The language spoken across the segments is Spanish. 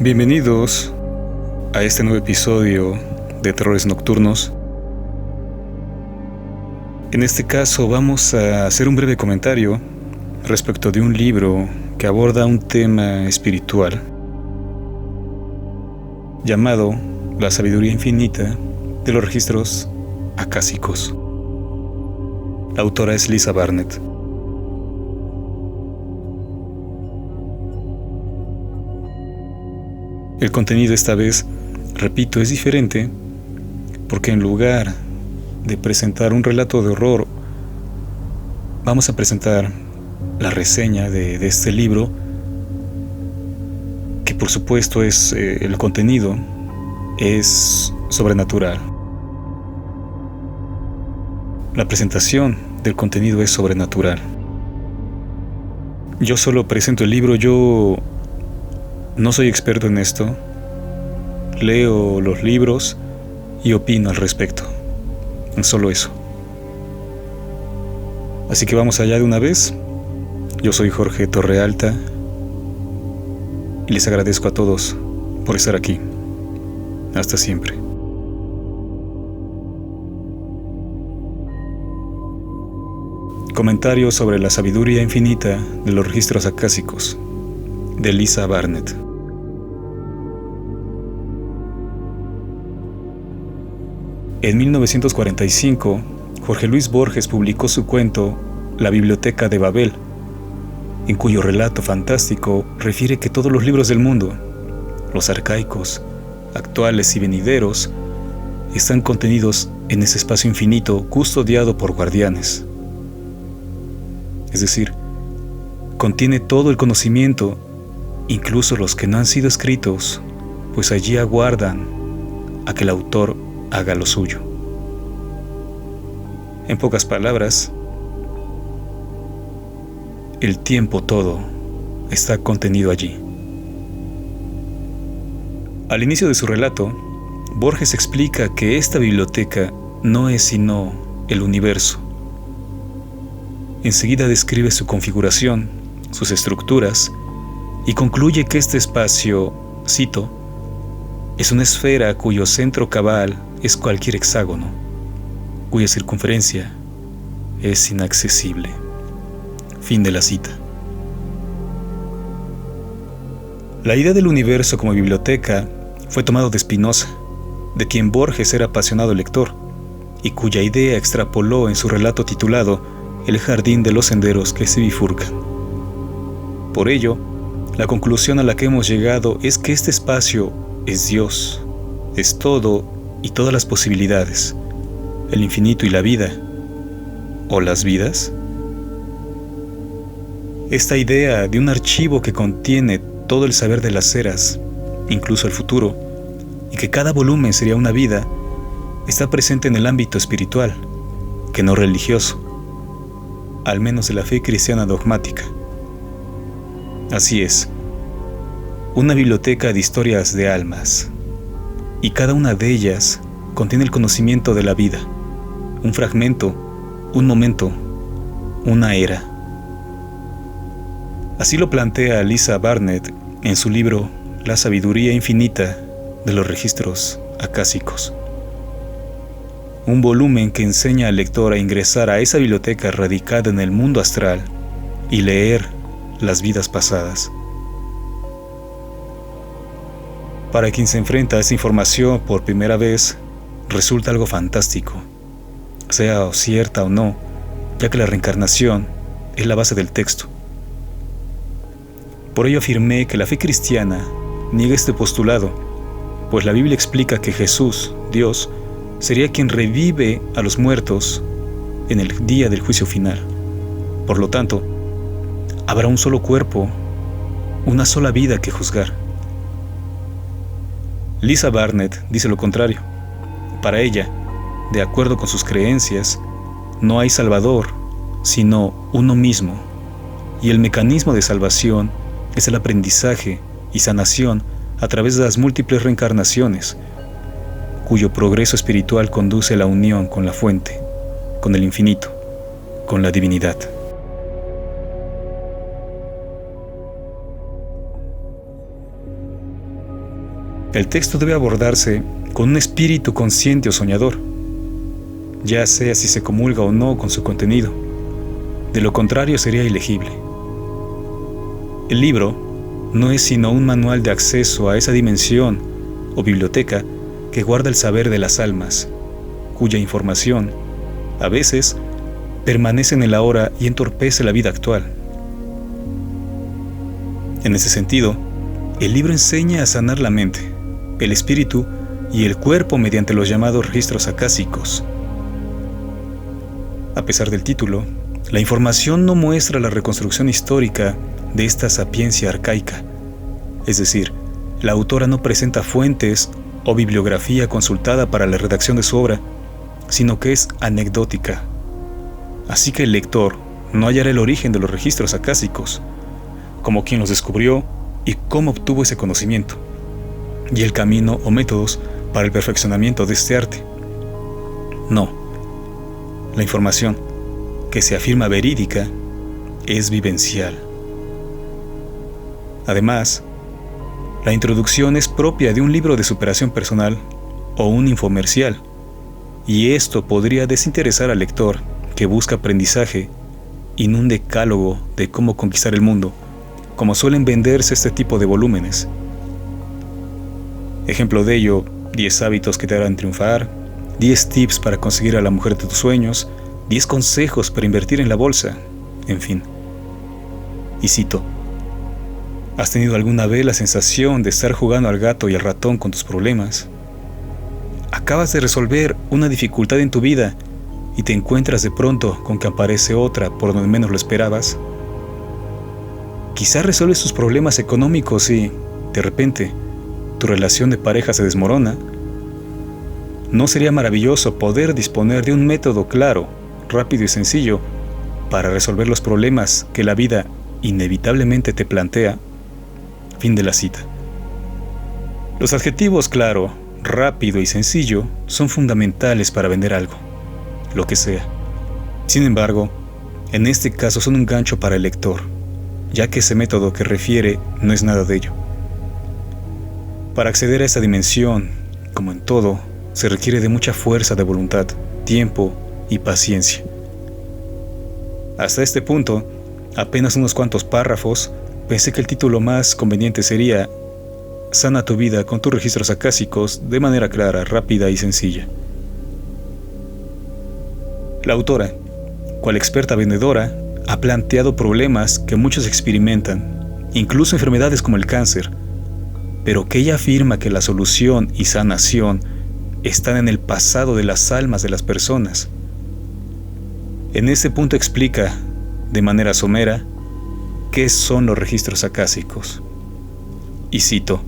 Bienvenidos a este nuevo episodio de Terrores Nocturnos. En este caso vamos a hacer un breve comentario respecto de un libro que aborda un tema espiritual llamado La sabiduría infinita de los registros acásicos. La autora es Lisa Barnett. El contenido esta vez, repito, es diferente porque en lugar de presentar un relato de horror, vamos a presentar la reseña de este libro, que por supuesto es el contenido es sobrenatural. La presentación del contenido es sobrenatural. Yo solo presento el libro, yo no soy experto en esto. Leo los libros y opino al respecto. Solo eso. Así que vamos allá de una vez. Yo soy Jorge Torrealta y les agradezco a todos por estar aquí. Hasta siempre. Comentario sobre la sabiduría infinita de los registros acásicos, de Lisa Barnett. En 1945, Jorge Luis Borges publicó su cuento La Biblioteca de Babel, en cuyo relato fantástico refiere que todos los libros del mundo, los arcaicos, actuales y venideros, están contenidos en ese espacio infinito custodiado por guardianes. Es decir, contiene todo el conocimiento, incluso los que no han sido escritos, pues allí aguardan a que el autor haga lo suyo. En pocas palabras, el tiempo todo está contenido allí. Al inicio de su relato, Borges explica que esta biblioteca no es sino el universo. Enseguida describe su configuración, sus estructuras, y concluye que este espacio, cito, es una esfera cuyo centro cabal es cualquier hexágono, cuya circunferencia es inaccesible. Fin de la cita. La idea del universo como biblioteca fue tomada de Spinoza, de quien Borges era apasionado lector, y cuya idea extrapoló en su relato titulado El jardín de los senderos que se bifurcan. Por ello, la conclusión a la que hemos llegado es que este espacio es Dios, es todo y todas las posibilidades, el infinito y la vida, o las vidas. Esta idea de un archivo que contiene todo el saber de las eras, incluso el futuro, y que cada volumen sería una vida, está presente en el ámbito espiritual, que no religioso, al menos de la fe cristiana dogmática. Así es, una biblioteca de historias de almas, y cada una de ellas contiene el conocimiento de la vida, un fragmento, un momento, una era. Así lo plantea Lisa Barnett en su libro La sabiduría infinita de los registros acásicos. Un volumen que enseña al lector a ingresar a esa biblioteca radicada en el mundo astral y leer las vidas pasadas. Para quien se enfrenta a esta información por primera vez, resulta algo fantástico, sea cierta o no, ya que la reencarnación es la base del texto. Por ello afirmé que la fe cristiana niega este postulado, pues la Biblia explica que Jesús, Dios, sería quien revive a los muertos en el día del juicio final. Por lo tanto, habrá un solo cuerpo, una sola vida que juzgar. Lisa Barnett dice lo contrario. Para ella, de acuerdo con sus creencias, no hay salvador, sino uno mismo, y el mecanismo de salvación es el aprendizaje y sanación a través de las múltiples reencarnaciones, cuyo progreso espiritual conduce a la unión con la fuente, con el infinito, con la divinidad. El texto debe abordarse con un espíritu consciente o soñador, ya sea si se comulga o no con su contenido. De lo contrario sería ilegible. El libro no es sino un manual de acceso a esa dimensión o biblioteca que guarda el saber de las almas, cuya información, a veces, permanece en el ahora y entorpece la vida actual. En ese sentido, el libro enseña a sanar la mente, el espíritu y el cuerpo mediante los llamados registros acásicos. A pesar del título, la información no muestra la reconstrucción histórica de esta sapiencia arcaica, es decir, la autora no presenta fuentes o bibliografía consultada para la redacción de su obra, sino que es anecdótica. Así que el lector no hallará el origen de los registros acásicos, como quién los descubrió y cómo obtuvo ese conocimiento, y el camino o métodos para el perfeccionamiento de este arte. No, la información, que se afirma verídica, es vivencial. Además, la introducción es propia de un libro de superación personal o un infomercial, y esto podría desinteresar al lector que busca aprendizaje y no un decálogo de cómo conquistar el mundo, como suelen venderse este tipo de volúmenes. Ejemplo de ello, 10 hábitos que te harán triunfar, 10 tips para conseguir a la mujer de tus sueños, 10 consejos para invertir en la bolsa, en fin. Y cito: ¿has tenido alguna vez la sensación de estar jugando al gato y al ratón con tus problemas? Acabas de resolver una dificultad en tu vida y te encuentras de pronto con que aparece otra por donde menos lo esperabas. Quizás resuelves tus problemas económicos y, de repente, tu relación de pareja se desmorona. ¿No sería maravilloso poder disponer de un método claro, rápido y sencillo para resolver los problemas que la vida inevitablemente te plantea? Fin de la cita. Los adjetivos claro, rápido y sencillo son fundamentales para vender algo, lo que sea. Sin embargo, en este caso son un gancho para el lector, ya que ese método que refiere no es nada de ello. Para acceder a esa dimensión, como en todo, se requiere de mucha fuerza de voluntad, tiempo y paciencia. Hasta este punto, apenas unos cuantos párrafos, pensé que el título más conveniente sería Sana tu vida con tus registros acásicos de manera clara, rápida y sencilla. La autora, cual experta vendedora, ha planteado problemas que muchos experimentan, incluso enfermedades como el cáncer, pero que ella afirma que la solución y sanación están en el pasado de las almas de las personas. En este punto explica, de manera somera, qué son los registros acásicos. Y cito: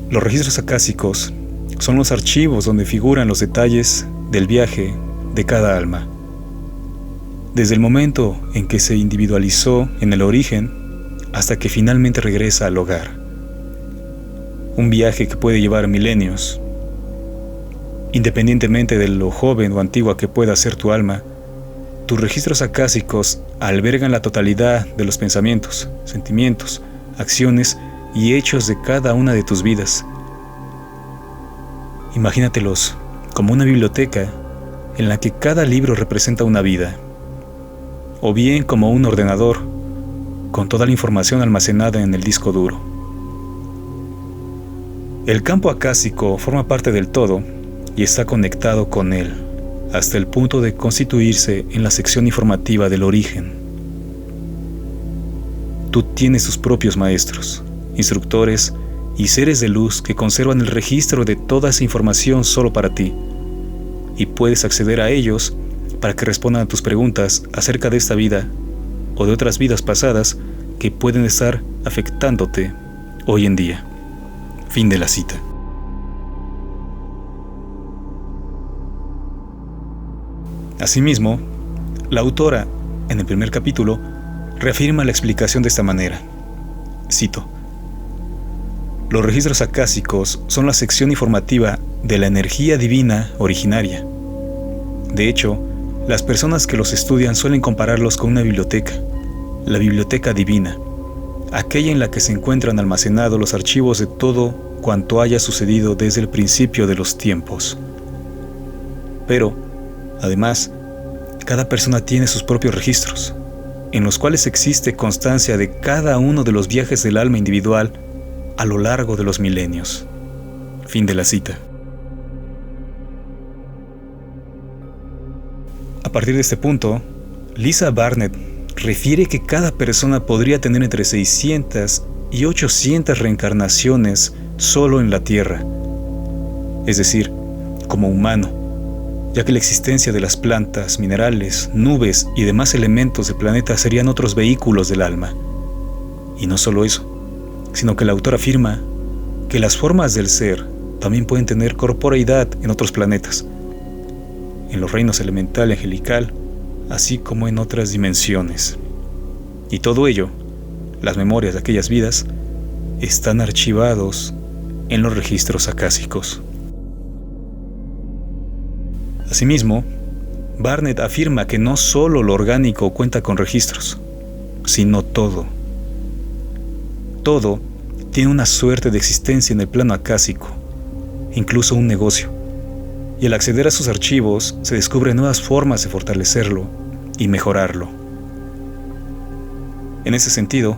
los registros acásicos son los archivos donde figuran los detalles del viaje de cada alma, desde el momento en que se individualizó en el origen hasta que finalmente regresa al hogar. Un viaje que puede llevar milenios. Independientemente de lo joven o antigua que pueda ser tu alma, tus registros acásicos albergan la totalidad de los pensamientos, sentimientos, acciones y hechos de cada una de tus vidas. Imagínatelos como una biblioteca en la que cada libro representa una vida, o bien como un ordenador con toda la información almacenada en el disco duro. El campo acásico forma parte del todo y está conectado con él hasta el punto de constituirse en la sección informativa del origen. Tú tienes tus propios maestros, instructores y seres de luz que conservan el registro de toda esa información solo para ti, y puedes acceder a ellos para que respondan a tus preguntas acerca de esta vida o de otras vidas pasadas que pueden estar afectándote hoy en día. Fin de la cita. Asimismo, la autora, en el primer capítulo, reafirma la explicación de esta manera. Cito: los registros acásicos son la sección informativa de la energía divina originaria. De hecho, las personas que los estudian suelen compararlos con una biblioteca, la biblioteca divina, aquella en la que se encuentran almacenados los archivos de todo cuanto haya sucedido desde el principio de los tiempos. Pero, además, cada persona tiene sus propios registros, en los cuales existe constancia de cada uno de los viajes del alma individual a lo largo de los milenios. Fin de la cita. A partir de este punto, Lisa Barnett refiere que cada persona podría tener entre 600 y 800 reencarnaciones solo en la Tierra, es decir, como humano, ya que la existencia de las plantas, minerales, nubes y demás elementos del planeta serían otros vehículos del alma. Y no solo eso, sino que el autor afirma que las formas del ser también pueden tener corporeidad en otros planetas, en los reinos elemental y angelical, así como en otras dimensiones. Y todo ello, las memorias de aquellas vidas, están archivados en los registros acásicos. Asimismo, Barnett afirma que no solo lo orgánico cuenta con registros, sino todo. Todo tiene una suerte de existencia en el plano acásico, incluso un negocio. Y al acceder a sus archivos se descubren nuevas formas de fortalecerlo y mejorarlo. En ese sentido,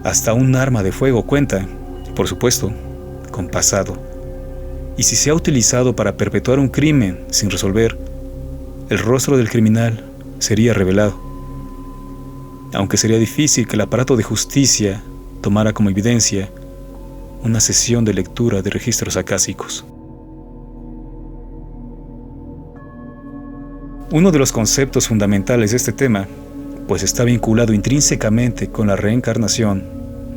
hasta un arma de fuego cuenta, por supuesto, con pasado. Y si se ha utilizado para perpetuar un crimen sin resolver, el rostro del criminal sería revelado. Aunque sería difícil que el aparato de justicia tomara como evidencia una sesión de lectura de registros acásicos. Uno de los conceptos fundamentales de este tema, pues está vinculado intrínsecamente con la reencarnación,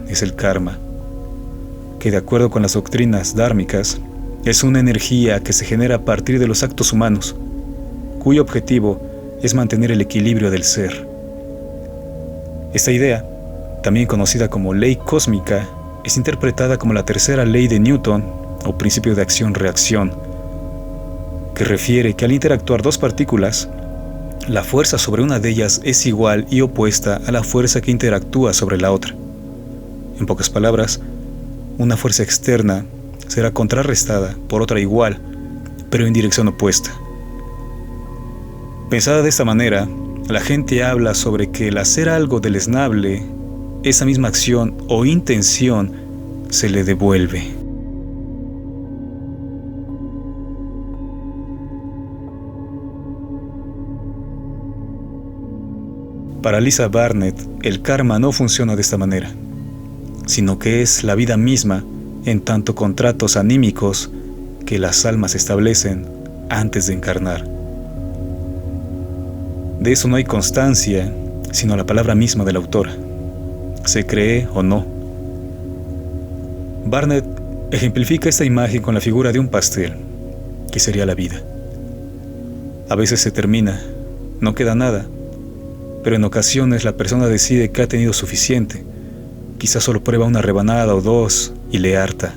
es el karma, que de acuerdo con las doctrinas dármicas, es una energía que se genera a partir de los actos humanos, cuyo objetivo es mantener el equilibrio del ser. Esta idea, también conocida como ley cósmica, es interpretada como la tercera ley de Newton, o principio de acción-reacción, que refiere que al interactuar dos partículas, la fuerza sobre una de ellas es igual y opuesta a la fuerza que interactúa sobre la otra. En pocas palabras, una fuerza externa será contrarrestada por otra igual, pero en dirección opuesta. Pensada de esta manera, la gente habla sobre que el hacer algo deleznable, esa misma acción o intención se le devuelve. Para Lisa Barnett, el karma no funciona de esta manera, sino que es la vida misma en tanto contratos anímicos que las almas establecen antes de encarnar. De eso no hay constancia, sino la palabra misma de la autora, se cree o no. Barnett ejemplifica esta imagen con la figura de un pastel, que sería la vida. A veces se termina, no queda nada, pero en ocasiones la persona decide que ha tenido suficiente. Quizás solo prueba una rebanada o dos y le harta.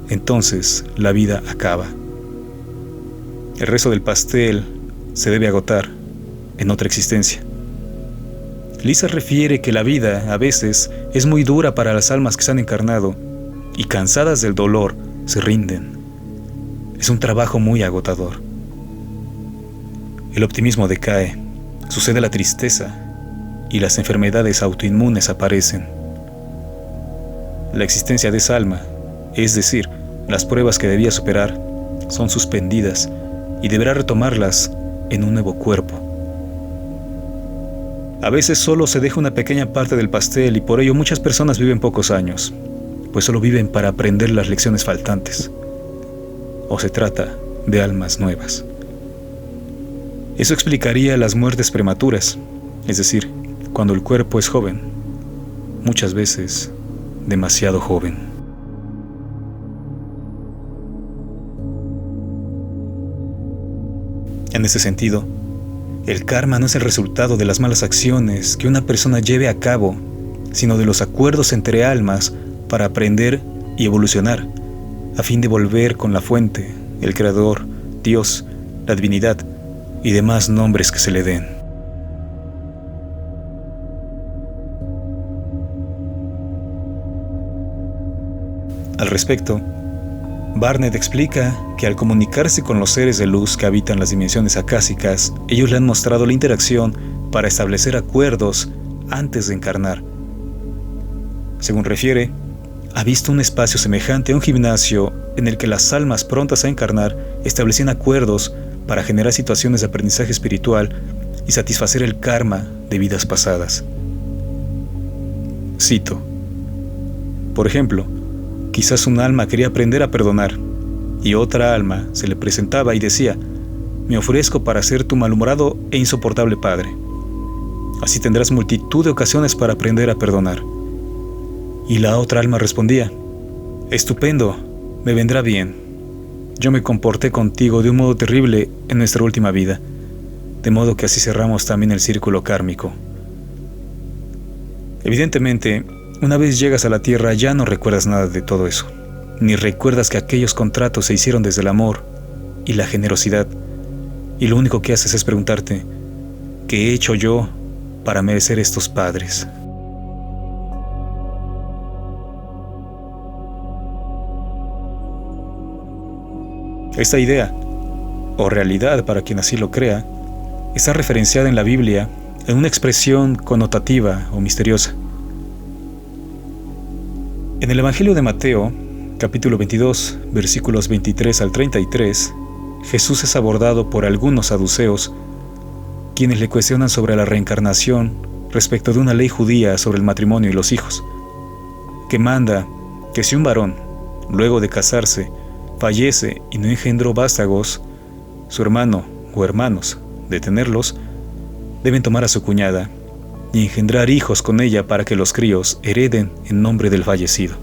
Entonces la vida acaba. El resto del pastel se debe agotar en otra existencia. Lisa refiere que la vida a veces es muy dura para las almas que se han encarnado y cansadas del dolor se rinden. Es un trabajo muy agotador. El optimismo decae. Sucede la tristeza y las enfermedades autoinmunes aparecen. La existencia de esa alma, es decir, las pruebas que debía superar, son suspendidas y deberá retomarlas en un nuevo cuerpo. A veces solo se deja una pequeña parte del pastel y por ello muchas personas viven pocos años, pues solo viven para aprender las lecciones faltantes. O se trata de almas nuevas. Eso explicaría las muertes prematuras, es decir, cuando el cuerpo es joven, muchas veces demasiado joven. En ese sentido, el karma no es el resultado de las malas acciones que una persona lleve a cabo, sino de los acuerdos entre almas para aprender y evolucionar, a fin de volver con la fuente, el creador, Dios, la divinidad, y demás nombres que se le den. Al respecto, Barnett explica que al comunicarse con los seres de luz que habitan las dimensiones acásicas, ellos le han mostrado la interacción para establecer acuerdos antes de encarnar. Según refiere, ha visto un espacio semejante a un gimnasio en el que las almas prontas a encarnar establecían acuerdos para generar situaciones de aprendizaje espiritual y satisfacer el karma de vidas pasadas. Cito: por ejemplo, quizás un alma quería aprender a perdonar, y otra alma se le presentaba y decía: me ofrezco para ser tu malhumorado e insoportable padre. Así tendrás multitud de ocasiones para aprender a perdonar. Y la otra alma respondía: estupendo, me vendrá bien. Yo me comporté contigo de un modo terrible en nuestra última vida, de modo que así cerramos también el círculo kármico. Evidentemente, una vez llegas a la Tierra ya no recuerdas nada de todo eso, ni recuerdas que aquellos contratos se hicieron desde el amor y la generosidad, y lo único que haces es preguntarte: ¿qué he hecho yo para merecer estos padres? Esta idea, o realidad para quien así lo crea, está referenciada en la Biblia en una expresión connotativa o misteriosa. En el Evangelio de Mateo, capítulo 22, versículos 23 al 33, Jesús es abordado por algunos saduceos, quienes le cuestionan sobre la reencarnación respecto de una ley judía sobre el matrimonio y los hijos, que manda que si un varón, luego de casarse, fallece y no engendró vástagos, su hermano o hermanos, de tenerlos, deben tomar a su cuñada y engendrar hijos con ella para que los críos hereden en nombre del fallecido.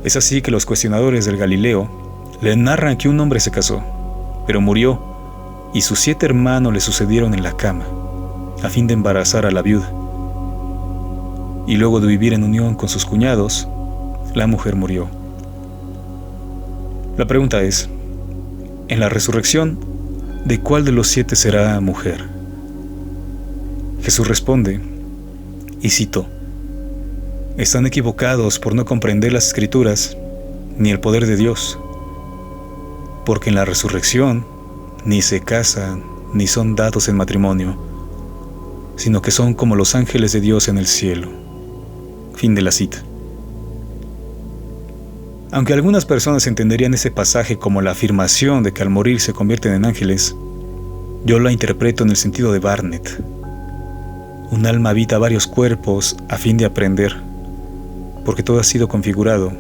Es así que los cuestionadores del Galileo le narran que un hombre se casó, pero murió, y sus 7 hermanos le sucedieron en la cama, a fin de embarazar a la viuda. Y luego de vivir en unión con sus cuñados, la mujer murió. La pregunta es: en la resurrección, ¿de cuál de los 7 será mujer? Jesús responde, y cito: están equivocados por no comprender las Escrituras ni el poder de Dios, porque en la resurrección ni se casan ni son dados en matrimonio, sino que son como los ángeles de Dios en el cielo. Fin de la cita. Aunque algunas personas entenderían ese pasaje como la afirmación de que al morir se convierten en ángeles, yo la interpreto en el sentido de Barnett. Un alma habita varios cuerpos a fin de aprender, porque todo ha sido configurado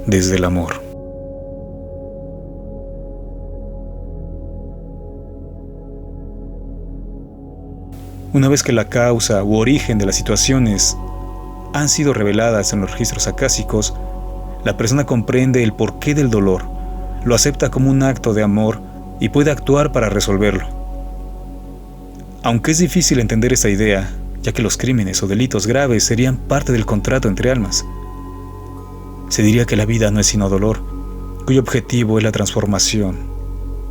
desde el amor. Una vez que la causa u origen de las situaciones han sido reveladas en los registros acásicos, la persona comprende el porqué del dolor, lo acepta como un acto de amor y puede actuar para resolverlo. Aunque es difícil entender esta idea, ya que los crímenes o delitos graves serían parte del contrato entre almas, se diría que la vida no es sino dolor, cuyo objetivo es la transformación.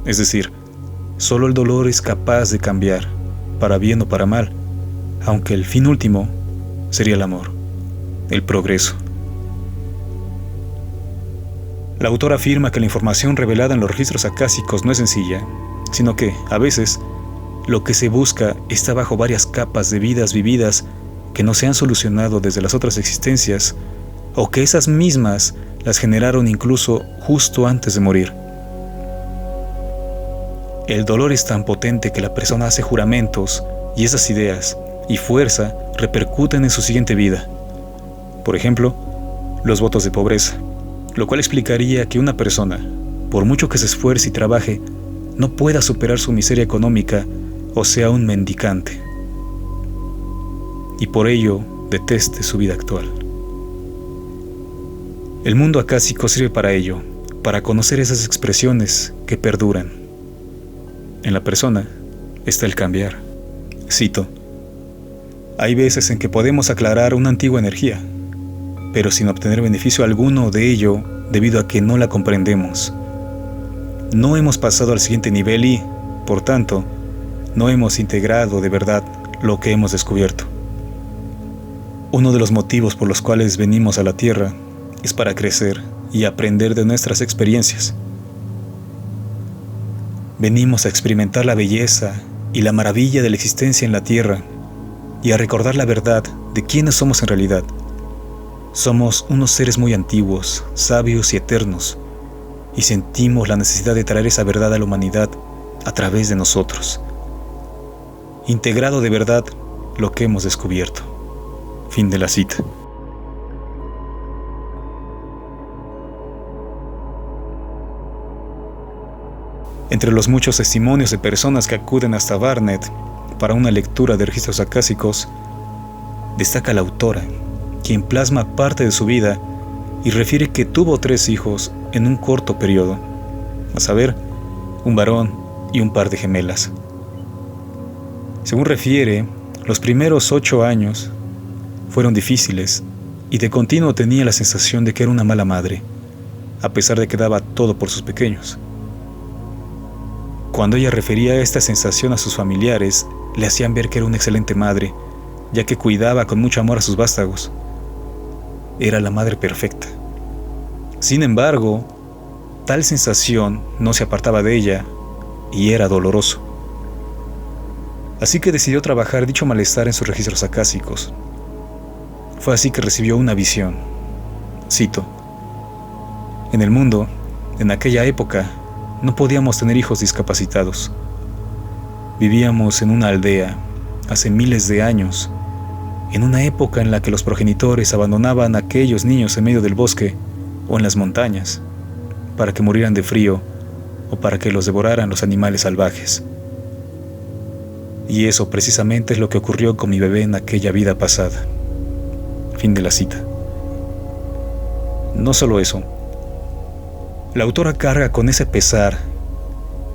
Es decir, solo el dolor es capaz de cambiar, para bien o para mal, aunque el fin último sería el amor, el progreso. La autora afirma que la información revelada en los registros acásicos no es sencilla, sino que, a veces, lo que se busca está bajo varias capas de vidas vividas que no se han solucionado desde las otras existencias, o que esas mismas las generaron incluso justo antes de morir. El dolor es tan potente que la persona hace juramentos, y esas ideas y fuerza repercuten en su siguiente vida. Por ejemplo, los votos de pobreza, lo cual explicaría que una persona, por mucho que se esfuerce y trabaje, no pueda superar su miseria económica o sea un mendicante, y por ello deteste su vida actual. El mundo acásico sirve para ello, para conocer esas expresiones que perduran. En la persona está el cambiar. Cito: hay veces en que podemos aclarar una antigua energía, pero sin obtener beneficio alguno de ello debido a que no la comprendemos. No hemos pasado al siguiente nivel y, por tanto, no hemos integrado de verdad lo que hemos descubierto. Uno de los motivos por los cuales venimos a la Tierra es para crecer y aprender de nuestras experiencias. Venimos a experimentar la belleza y la maravilla de la existencia en la Tierra y a recordar la verdad de quiénes somos en realidad. Somos unos seres muy antiguos, sabios y eternos, y sentimos la necesidad de traer esa verdad a la humanidad a través de nosotros, integrado de verdad lo que hemos descubierto. Fin de la cita. Entre los muchos testimonios de personas que acuden hasta Barnett para una lectura de registros acásicos, destaca la autora, quien plasma parte de su vida y refiere que tuvo 3 hijos en un corto periodo, a saber, un varón y un par de gemelas. Según refiere, los primeros 8 años fueron difíciles y de continuo tenía la sensación de que era una mala madre, a pesar de que daba todo por sus pequeños. Cuando ella refería esta sensación a sus familiares, le hacían ver que era una excelente madre, ya que cuidaba con mucho amor a sus vástagos. Era la madre perfecta. Sin embargo, tal sensación no se apartaba de ella y era doloroso. Así que decidió trabajar dicho malestar en sus registros acásicos. Fue así que recibió una visión. Cito: en el mundo, en aquella época, no podíamos tener hijos discapacitados. Vivíamos en una aldea, hace miles de años, en una época en la que los progenitores abandonaban a aquellos niños en medio del bosque o en las montañas, para que murieran de frío o para que los devoraran los animales salvajes. Y eso precisamente es lo que ocurrió con mi bebé en aquella vida pasada. Fin de la cita. No solo eso, la autora carga con ese pesar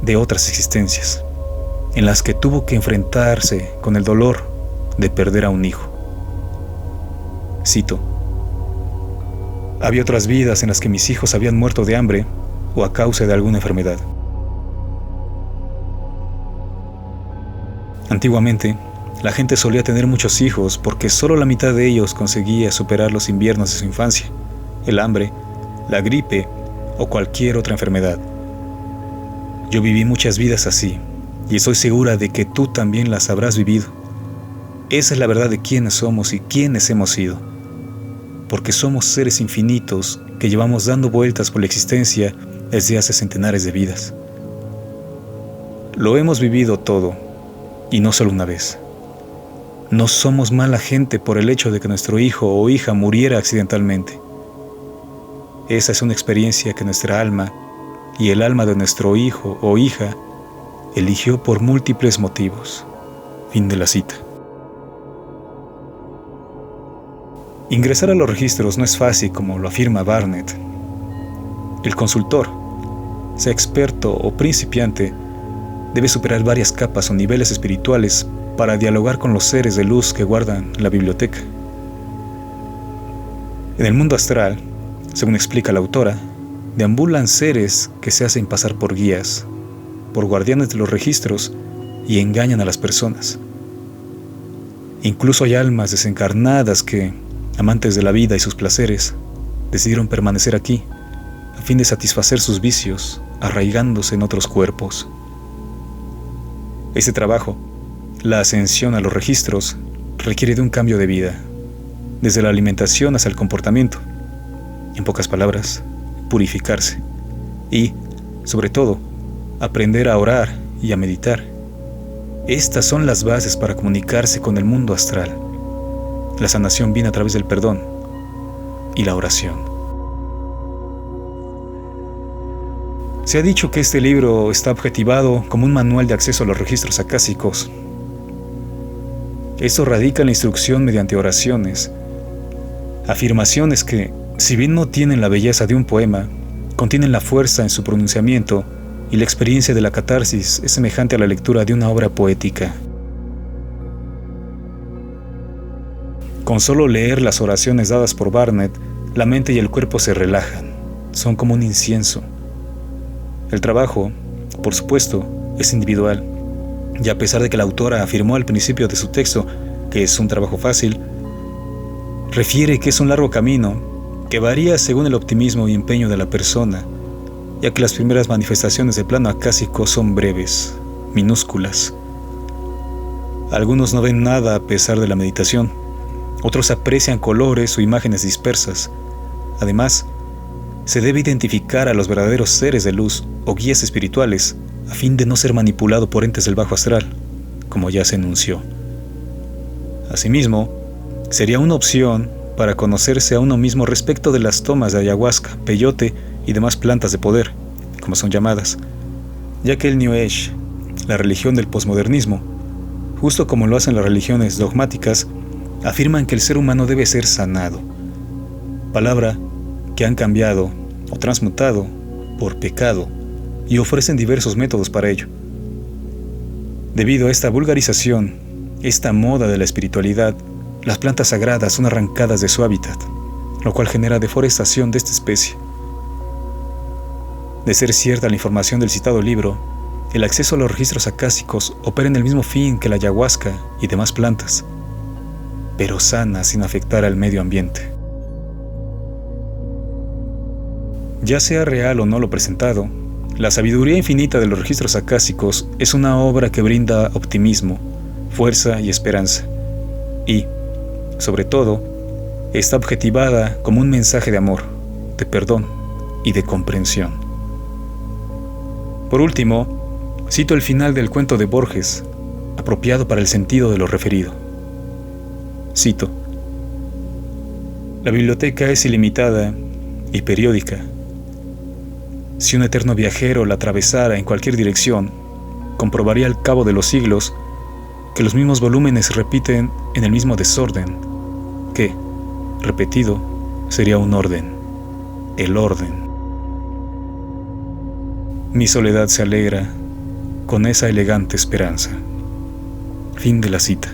de otras existencias, en las que tuvo que enfrentarse con el dolor de perder a un hijo. Cito: había otras vidas en las que mis hijos habían muerto de hambre o a causa de alguna enfermedad. Antiguamente, la gente solía tener muchos hijos porque solo la mitad de ellos conseguía superar los inviernos de su infancia, el hambre, la gripe o cualquier otra enfermedad. Yo viví muchas vidas así, y estoy segura de que tú también las habrás vivido. Esa es la verdad de quiénes somos y quiénes hemos sido, porque somos seres infinitos que llevamos dando vueltas por la existencia desde hace centenares de vidas. Lo hemos vivido todo, y no solo una vez. No somos mala gente por el hecho de que nuestro hijo o hija muriera accidentalmente. Esa es una experiencia que nuestra alma y el alma de nuestro hijo o hija eligió por múltiples motivos. Fin de la cita. Ingresar a los registros no es fácil, como lo afirma Barnett. El consultor, sea experto o principiante, debe superar varias capas o niveles espirituales para dialogar con los seres de luz que guardan la biblioteca. En el mundo astral, según explica la autora, deambulan seres que se hacen pasar por guías, por guardianes de los registros y engañan a las personas. Incluso hay almas desencarnadas que, amantes de la vida y sus placeres, decidieron permanecer aquí a fin de satisfacer sus vicios, arraigándose en otros cuerpos. Este trabajo, la ascensión a los registros, requiere de un cambio de vida, desde la alimentación hasta el comportamiento. En pocas palabras, purificarse y, sobre todo, aprender a orar y a meditar. Estas son las bases para comunicarse con el mundo astral. La sanación viene a través del perdón y la oración. Se ha dicho que este libro está objetivado como un manual de acceso a los registros acásicos. Esto radica en la instrucción mediante oraciones, afirmaciones que, si bien no tienen la belleza de un poema, contienen la fuerza en su pronunciamiento y la experiencia de la catarsis es semejante a la lectura de una obra poética. Con solo leer las oraciones dadas por Barnett, la mente y el cuerpo se relajan, son como un incienso. El trabajo, por supuesto, es individual, y a pesar de que la autora afirmó al principio de su texto que es un trabajo fácil, refiere que es un largo camino que varía según el optimismo y empeño de la persona, ya que las primeras manifestaciones del plano acásico son breves, minúsculas. Algunos no ven nada a pesar de la meditación, otros aprecian colores o imágenes dispersas. Además, se debe identificar a los verdaderos seres de luz o guías espirituales a fin de no ser manipulado por entes del bajo astral, como ya se enunció. Asimismo, sería una opción para conocerse a uno mismo respecto de las tomas de ayahuasca, peyote y demás plantas de poder, como son llamadas, ya que el New Age, la religión del posmodernismo, justo como lo hacen las religiones dogmáticas, afirman que el ser humano debe ser sanado, palabra que han cambiado o transmutado por pecado y ofrecen diversos métodos para ello. Debido a esta vulgarización, esta moda de la espiritualidad, las plantas sagradas son arrancadas de su hábitat, lo cual genera deforestación de esta especie. De ser cierta la información del citado libro, el acceso a los registros acásicos opera en el mismo fin que la ayahuasca y demás plantas, pero sana sin afectar al medio ambiente. Ya sea real o no lo presentado, la sabiduría infinita de los registros acásicos es una obra que brinda optimismo, fuerza y esperanza, y, sobre todo, está objetivada como un mensaje de amor, de perdón y de comprensión. Por último, cito el final del cuento de Borges, apropiado para el sentido de lo referido. Cito: la biblioteca es ilimitada y periódica. Si un eterno viajero la atravesara en cualquier dirección, comprobaría al cabo de los siglos que los mismos volúmenes se repiten en el mismo desorden, que, repetido, sería un orden, el orden. Mi soledad se alegra con esa elegante esperanza. Fin de la cita.